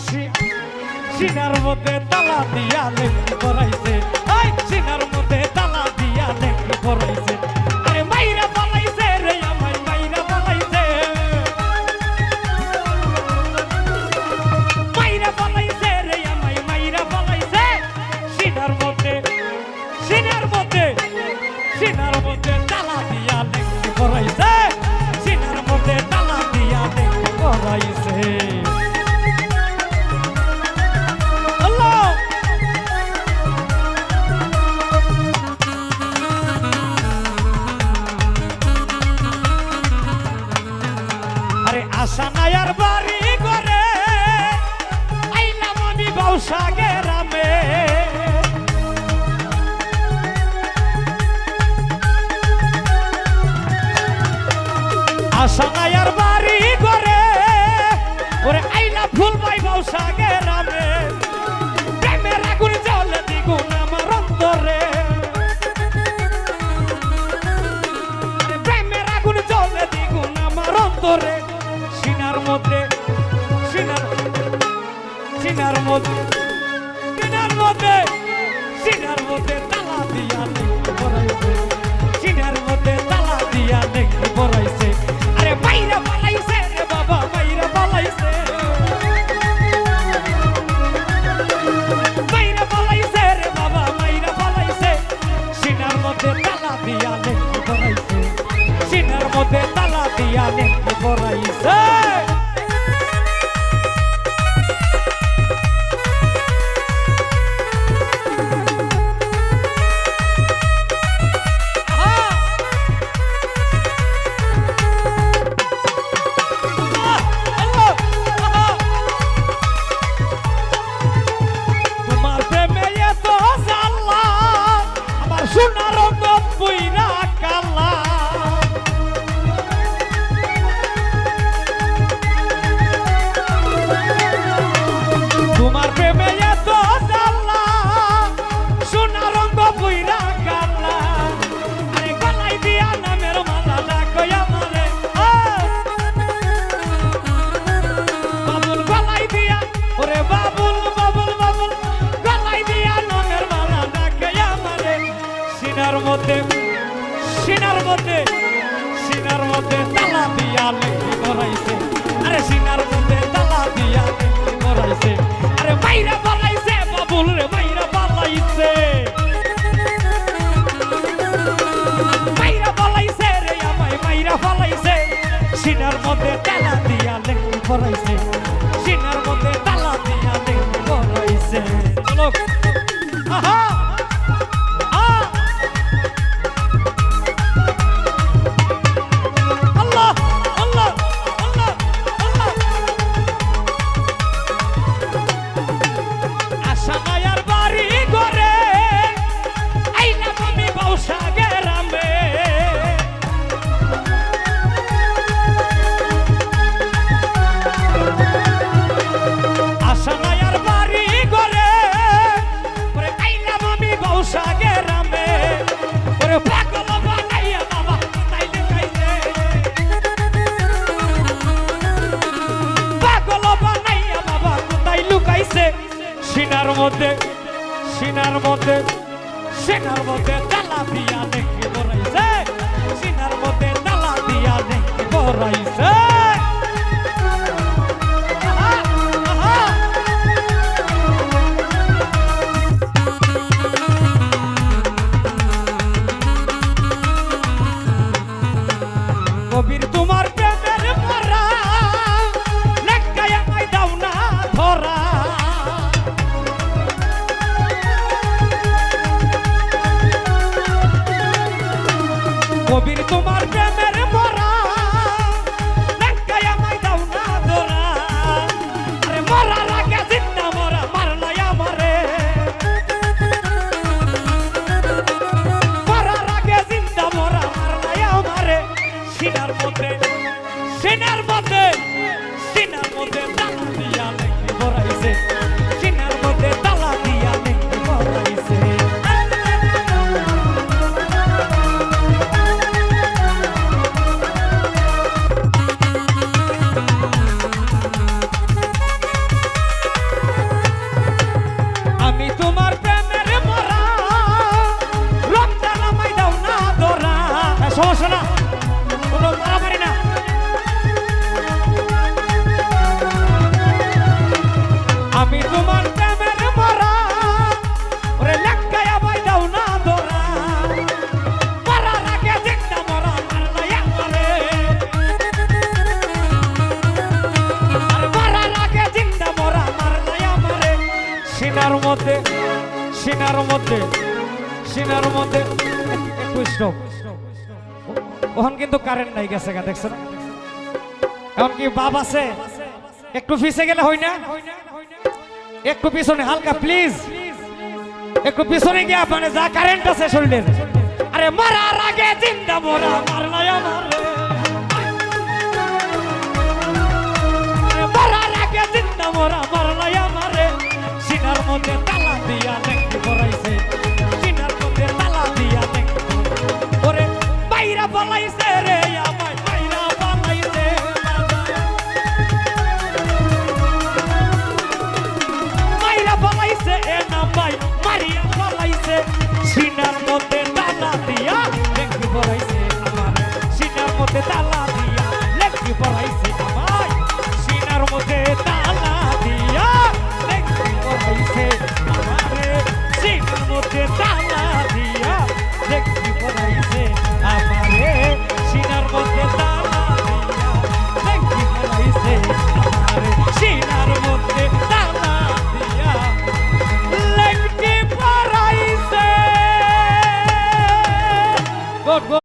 আসি সিনার মধ্যে তালা দিয়া লেখি পড়াইছে ওই সিনার মধ্যে তালা দিয়া লেখি পড়াইছে আরে মাইরা পালাইছে রে আমায় মাইরা পালাইছে মাইরা পালাইছে রে আমায় মাইরা পালাইছে সিনার মধ্যে সিনার মধ্যে সিনার মধ্যে তালা দিয়া লেখি পড়াইছে সিনার মধ্যে তালা দিয়া লেখি পড়াইছে আশা নায়ার বাড়ি করে আইলাম আমি বাউসা গ্রামে আশা নায়ার বাড়ি করে ওরে আইলা ফুলবাই বাউসা গ্রামে প্রেমের আগুন জ্বলে দ্বিগুণ আমার অন্তরে প্রেমের আগুন জ্বলে দ্বিগুণ আমার অন্তরে সিনার মধ্যে সিনার সিনার মধ্যে সিনার মধ্যে সিনার মধ্যে তালা দিয়া লেখি পড়াইছে সিনার মধ্যে তালা দিয়া লেখি পড়াইছে আরে মাইরা পালাইছে রে বাবা মাইরা পালাইছে মাইরা পালাইছে রে বাবা মাইরা পালাইছে সিনার মধ্যে তালা দিয়া লেখি পড়াইছে সিনার মধ্যে তালা দিয়া লেখি পড়াইছে সোনার রঙ পুইরা কালা তোমার প্রেমে এত জ্বালা সোনার রঙ পুইরা কালা আরে গলায় দিয়া নামের মালা ডাকো আমারে বাবুল গলায় দিয়া ওরে বাবুল বাবুল বাবুল গলায় দিয়া নামের মালা ডাকো আমারে সিনার মধ্যে সিনার মধ্যে সিনার মধ্যে তালা দিয়া লেখি পড়াইছে আরে সিনার মধ্যে তালা দিয়া লেখি পড়াইছে আরে মাইরা পালাইছে বাবুল রে মাইরা পালাইছে মাইরা পালাইছে রে আমায় মাইরা পালাইছে সিনার মধ্যে তালা দিয়া লেখি পড়াইছে সিনার মধ্যে তালা দিয়া লেখি পড়াইছে চলো আহা সিনার মধ্যে সিনার মধ্যে সিনার মধ্যে তালা দিয়া লেখি পড়াইছে সিনার মধ্যে তালা দিয়া লেখি পড়াইছে কবির তোমার প্রেমের মরা লেখায় আমায় দাও না ধরা কবির তোমার প্রেমের মরা লেখায় আমায় দাও না ধরা আরে মরার আগে জিন্দা মরা মারলাই আমারে মরার আগে জিন্দা মরা মারলাই আমারে সিনার মধ্যে সিনার মধ্যে সিনার মধ্যে তালা দিয়া লেখি পড়াইছে সিনার মধ্যে তালা দিয়া লেখি পড়াইছে সমস্যা না, কোনো মারামারি না। আমি তোমার প্রেমের মরা, ওরে লেখায়া বাই দাও না ধরা, মরার আগে জিন্দা মরা মারলাই আমারে, আর মরার আগে জিন্দা মরা মারলাই আমারে। সিনার মধ্যে সিনার মধ্যে সিনার মধ্যে একটু স্টপ। ওখান কিন্তু কারেন্ট নাই, গেছে গা, দেখছেন? এখন কি বাপ আছে? একটু পিছে গেলে হয় না? একটু পিছনে হালকা প্লিজ, একটু পিছনে গিয়ে মানে যা কারেন্ট আছে শরীরের। আরে মারার আগে জিন্দা মরা মারলাই আমারে, মারার আগে জিন্দা মরা মারলাই আমারে। সিনার মধ্যে তালা দিয়া দেখতে পড়াইছে, সিনার মধ্যে তালা দিয়া দেখতে ওরে বাইরা পালাইছে রে আমায়, বাইরা পালাইছে, বাইরা পালাইছে এ নাম্বাই মারিয়া পালাইছে। সিনার মধ্যে তালা দিয়া দেখতে পড়াইছে আমার, সিনার মধ্যে তালা দিয়া দেখতে পড়াইছে।